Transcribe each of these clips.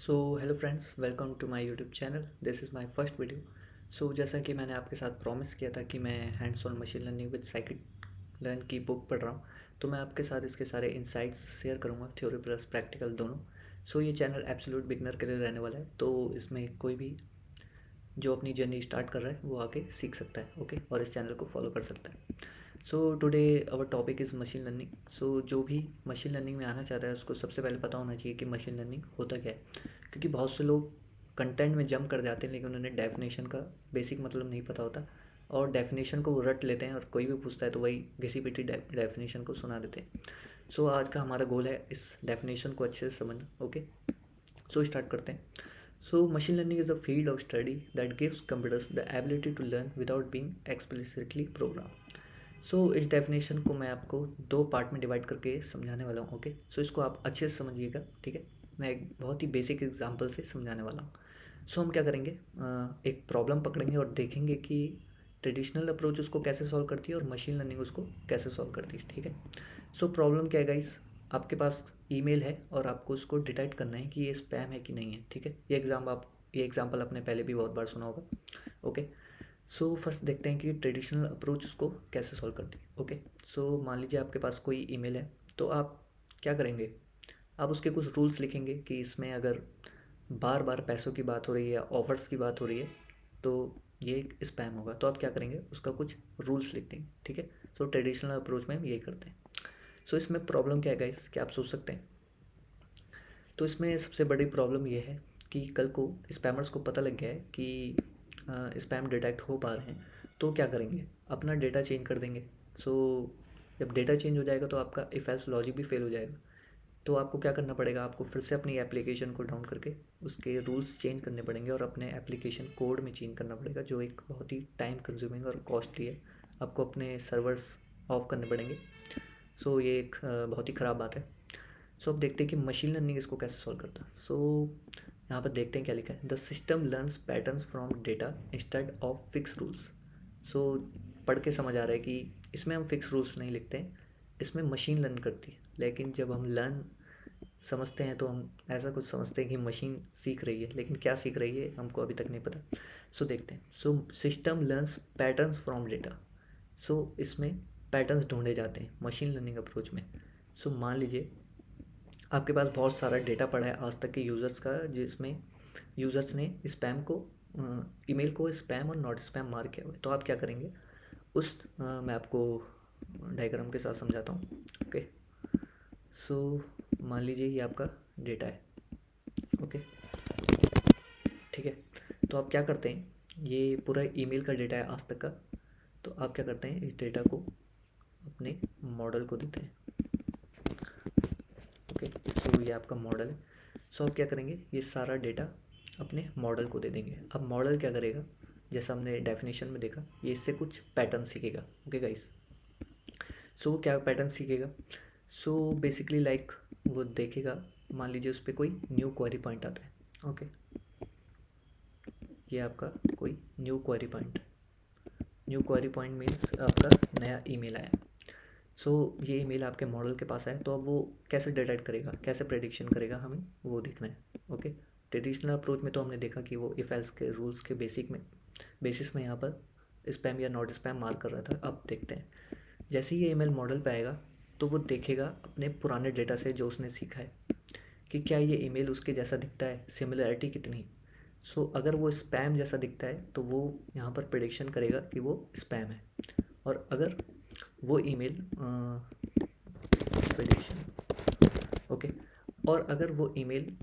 So hello friends, welcome to my YouTube channel. This is my first video. So जैसा कि मैंने आपके साथ प्रॉमिस किया था कि मैं hands on machine learning with scikit learn की बुक पढ़ रहा हूँ, तो मैं आपके साथ इसके सारे इंसाइट्स शेयर करूँगा, थ्योरी प्लस प्रैक्टिकल दोनों। सो ये चैनल एब्सोल्यूट बिगनर के लिए रहने वाला है, तो इसमें कोई भी जो अपनी जर्नी स्टार्ट कर रहा है वो आके सीख सकता है, ओके, और इस चैनल को फॉलो कर सकता है। So today our topic is machine learning. So जो भी मशीन लर्निंग में आना चाहता है उसको सबसे पहले पता होना चाहिए कि मशीन लर्निंग होता क्या है, क्योंकि बहुत से लोग कंटेंट में जंप कर जाते हैं लेकिन उन्हें डेफिनेशन का बेसिक मतलब नहीं पता होता, और डेफिनेशन को वो रट लेते हैं और कोई भी पूछता है तो वही घिसी पिटी डेफिनेशन को सुना देते हैं। सो आज का हमारा गोल है इस डेफिनेशन को अच्छे से समझना, ओके। सो स्टार्ट करते हैं। So machine learning is a field of study that gives computers the ability to learn without being explicitly program. So इस डेफिनेशन को मैं आपको दो पार्ट में डिवाइड करके समझाने वाला हूँ, ओके। सो इसको आप अच्छे से समझिएगा, ठीक है। मैं एक बहुत ही बेसिक एग्जांपल से समझाने वाला हूँ। सो हम क्या करेंगे, एक प्रॉब्लम पकड़ेंगे और देखेंगे कि ट्रेडिशनल अप्रोच उसको कैसे सॉल्व करती है और मशीन लर्निंग उसको कैसे सॉल्व करती है, ठीक है। सो प्रॉब्लम क्या है गाइस, आपके पास ईमेल है और आपको उसको डिटेक्ट करना है कि ये स्पैम है कि नहीं है, ठीक है। ये एग्जाम्पल आपने पहले भी बहुत बार सुना होगा, ओके। सो फर्स्ट देखते हैं कि ट्रेडिशनल अप्रोच उसको कैसे सॉल्व करती है, ओके। सो मान लीजिए आपके पास कोई ईमेल है, तो आप क्या करेंगे, आप उसके कुछ रूल्स लिखेंगे कि इसमें अगर बार बार पैसों की बात हो रही है या ऑफर्स की बात हो रही है तो ये एक स्पैम होगा। तो आप क्या करेंगे, उसका कुछ रूल्स लिख देंगे, ठीक है। सो ट्रेडिशनल अप्रोच में हम यही करते हैं। सो इसमें प्रॉब्लम क्या है गाइस, क्या आप सोच सकते हैं। तो इसमें सबसे बड़ी प्रॉब्लम ये है कि कल को स्पैमर्स को पता लग गया है कि स्पैम डिटेक्ट हो पा रहे हैं, तो क्या करेंगे, अपना डेटा चेंज कर देंगे। सो जब डेटा चेंज हो जाएगा तो आपका इफ एल्स लॉजिक भी फेल हो जाएगा। तो आपको क्या करना पड़ेगा, आपको फिर से अपनी एप्लीकेशन को डाउन करके उसके रूल्स चेंज करने पड़ेंगे और अपने एप्लीकेशन कोड में चेंज करना पड़ेगा, जो एक बहुत ही टाइम कंज्यूमिंग और कॉस्टली है। आपको अपने सर्वर्स ऑफ करने पड़ेंगे। सो ये एक बहुत ही ख़राब बात है। सो अब देखते हैं कि मशीन लर्निंग इसको कैसे सॉल्व करता है। सो यहाँ पर देखते हैं क्या लिखा है, the system learns patterns from data instead of fix rules. So पढ़ के समझ आ रहा है कि इसमें हम फिक्स रूल्स नहीं लिखते हैं, इसमें मशीन लर्न करती है। लेकिन जब हम लर्न समझते हैं तो हम ऐसा कुछ समझते हैं कि मशीन सीख रही है, लेकिन क्या सीख रही है हमको अभी तक नहीं पता। सो देखते हैं। So system learns patterns from data. So इसमें पैटर्न्स ढूंढे जाते हैं मशीन लर्निंग अप्रोच में। सो मान लीजिए आपके पास बहुत सारा डेटा पड़ा है आज तक के यूज़र्स का, जिसमें यूज़र्स ने स्पैम को ईमेल को स्पैम और नॉट स्पैम मार्क किया हुआ है। तो आप क्या करेंगे, मैं आपको डायग्राम के साथ समझाता हूँ, ओके। सो मान लीजिए ये आपका डेटा है, ओके, ठीक है। तो आप क्या करते हैं, ये पूरा ईमेल का डेटा है आज तक का। तो आप क्या करते हैं, इस डेटा को अपने मॉडल को देते हैं, ओके। सो ये आपका मॉडल है। सो आप क्या करेंगे, ये सारा डेटा अपने मॉडल को दे देंगे। अब मॉडल क्या करेगा, जैसा हमने डेफिनेशन में देखा, ये इससे कुछ पैटर्न सीखेगा, ओके गाइस। सो वो क्या पैटर्न सीखेगा, सो बेसिकली लाइक वो देखेगा, मान लीजिए उस पर कोई न्यू क्वेरी पॉइंट आता है, ओके। ये आपका कोई न्यू क्वेरी पॉइंट मीन्स आपका नया ईमेल आया। सो ये ईमेल आपके मॉडल के पास आया, तो अब वो कैसे डिटेक्ट करेगा, कैसे प्रेडिक्शन करेगा, हमें वो देखना है, ओके। ट्रेडिशनल अप्रोच में तो हमने देखा कि वो इफ एल्स के रूल्स के बेसिस में यहाँ पर स्पैम या नॉट स्पैम मार्क कर रहा था। अब देखते हैं, जैसे ही ये ईमेल मॉडल पे आएगा तो वो देखेगा अपने पुराने डेटा से जो उसने सीखा है कि क्या ये ईमेल उसके जैसा दिखता है, सिमिलैरिटी कितनी। सो अगर वो स्पैम जैसा दिखता है तो वो यहाँ पर प्रेडिक्शन करेगा कि वो स्पैम है। और अगर वो ईमेल प्रेडिक्शन, ओके, और अगर वो ईमेल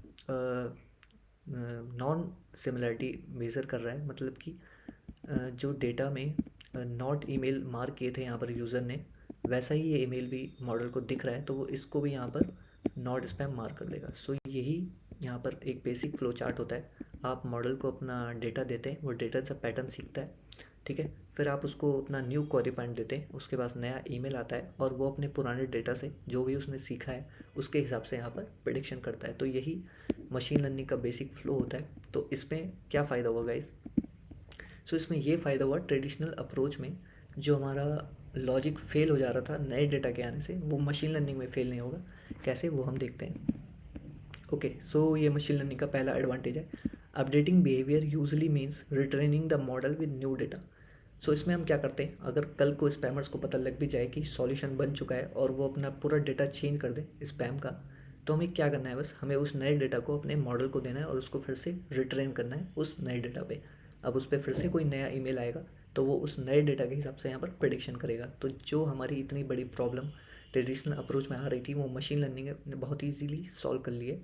नॉन सिमिलैरिटी मेज़र कर रहा है, मतलब कि जो डेटा में नॉट ईमेल मार्क किए थे यहाँ पर यूज़र ने, वैसा ही ये ईमेल भी मॉडल को दिख रहा है, तो वो इसको भी यहाँ पर नॉट स्पैम मार्क कर देगा। सो यही यहाँ पर एक बेसिक फ्लो चार्ट होता है। आप मॉडल को अपना डेटा देते हैं, वो डेटा से पैटर्न सीखता है, ठीक है। फिर आप उसको अपना न्यू क्वेरी पॉइंट देते हैं, उसके पास नया ईमेल आता है और वो अपने पुराने डेटा से जो भी उसने सीखा है उसके हिसाब से यहाँ पर प्रेडिक्शन करता है। तो यही मशीन लर्निंग का बेसिक फ्लो होता है। तो इसमें क्या फ़ायदा होगा गाइस, सो इसमें ये फ़ायदा हुआ ट्रेडिशनल अप्रोच में, जो हमारा लॉजिक फेल हो जा रहा था नए डेटा के आने से, वो मशीन लर्निंग में फेल नहीं होगा। कैसे, वो हम देखते हैं। ओके, सो ये मशीन लर्निंग का पहला एडवांटेज है। Updating behaviour usually means retraining the model with new data. So इसमें हम क्या करते हैं, अगर कल को स्पैमर्स को पता लग भी जाए कि सॉल्यूशन बन चुका है और वो अपना पूरा डेटा चेंज कर दे स्पैम का, तो हमें क्या करना है, बस हमें उस नए डेटा को अपने मॉडल को देना है और उसको फिर से रिट्रेन करना है उस नए डेटा पे। अब उस पर फिर से कोई नया ईमेल आएगा तो वो उस नए डेटा के हिसाब से यहाँ पर प्रेडिक्शन करेगा। तो जो हमारी इतनी बड़ी प्रॉब्लम ट्रेडिशनल अप्रोच में आ रही थी, वो मशीन लर्निंग ने बहुत ईजीली सॉल्व कर ली है।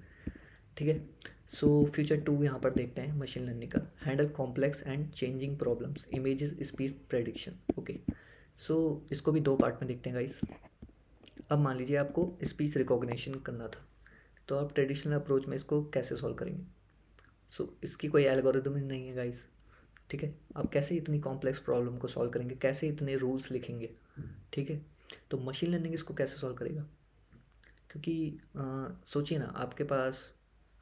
ठीक है। सो फ्यूचर टू यहाँ पर देखते हैं मशीन लर्निंग का, handle complex and changing problems, images speech prediction. Okay, so इसको भी दो पार्ट में देखते हैं गाइस। अब मान लीजिए आपको स्पीच रिकॉग्निशन करना था, तो आप ट्रेडिशनल अप्रोच में इसको कैसे सॉल्व करेंगे। सो इसकी कोई एल्गोरिदम ही नहीं है गाइस। ठीक है, आप कैसे इतनी कॉम्प्लेक्स प्रॉब्लम को सॉल्व करेंगे, कैसे इतने रूल्स लिखेंगे। ठीक है, तो मशीन लर्निंग इसको कैसे सॉल्व करेगा, क्योंकि सोचिए ना, आपके पास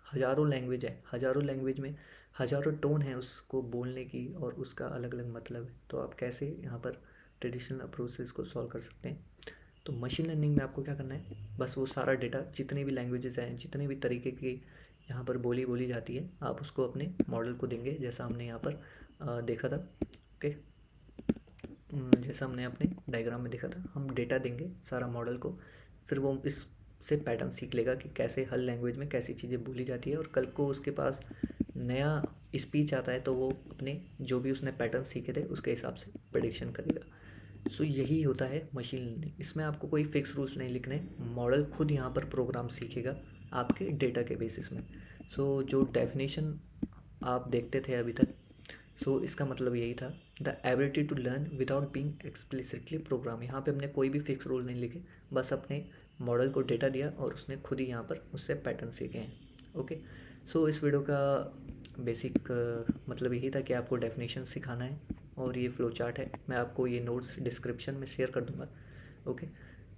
हज़ारों लैंग्वेज है, हज़ारों लैंग्वेज में हज़ारों टोन है उसको बोलने की और उसका अलग अलग मतलब है। तो आप कैसे यहाँ पर ट्रेडिशनल अप्रोच से इसको सॉल्व कर सकते हैं। तो मशीन लर्निंग में आपको क्या करना है, बस वो सारा डेटा, जितनी भी लैंग्वेजेस हैं, जितने भी तरीके की यहाँ पर बोली बोली जाती है, आप उसको अपने मॉडल को देंगे, जैसा हमने यहाँ पर देखा था। ओके, जैसा हमने अपने डायग्राम में देखा था, हम डेटा देंगे सारा मॉडल को, फिर वो इससे पैटर्न सीख लेगा कि कैसे हर लैंग्वेज में कैसी चीज़ें बोली जाती है, और कल को उसके पास नया स्पीच आता है तो वो अपने जो भी उसने पैटर्न सीखे थे उसके हिसाब से प्रेडिक्शन करेगा। सो यही होता है मशीन लर्निंग। इसमें आपको कोई फिक्स रूल्स नहीं लिखने, मॉडल खुद यहाँ पर प्रोग्राम सीखेगा आपके डेटा के बेसिस में। सो जो डेफिनेशन आप देखते थे अभी तक, सो इसका मतलब यही था, the ability to learn without being explicitly program. यहाँ पे हमने कोई भी फिक्स रूल नहीं लिखे, बस अपने मॉडल को डेटा दिया और उसने खुद ही यहाँ पर उससे पैटर्न सीखे हैं। ओके, सो इस वीडियो का बेसिक मतलब यही था कि आपको डेफिनेशन सिखाना है, और ये फ्लो चार्ट है, मैं आपको ये नोट्स डिस्क्रिप्शन में शेयर कर दूँगा। ओके,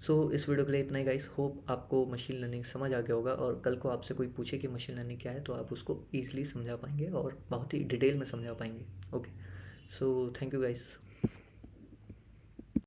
सो इस वीडियो के लिए इतना ही गाइस। होप आपको मशीन लर्निंग समझ आ गया होगा, और कल को आपसे कोई पूछे कि मशीन लर्निंग क्या है तो आप उसको ईजिली समझा पाएंगे और बहुत ही डिटेल में समझा पाएंगे। Okay, so thank you guys.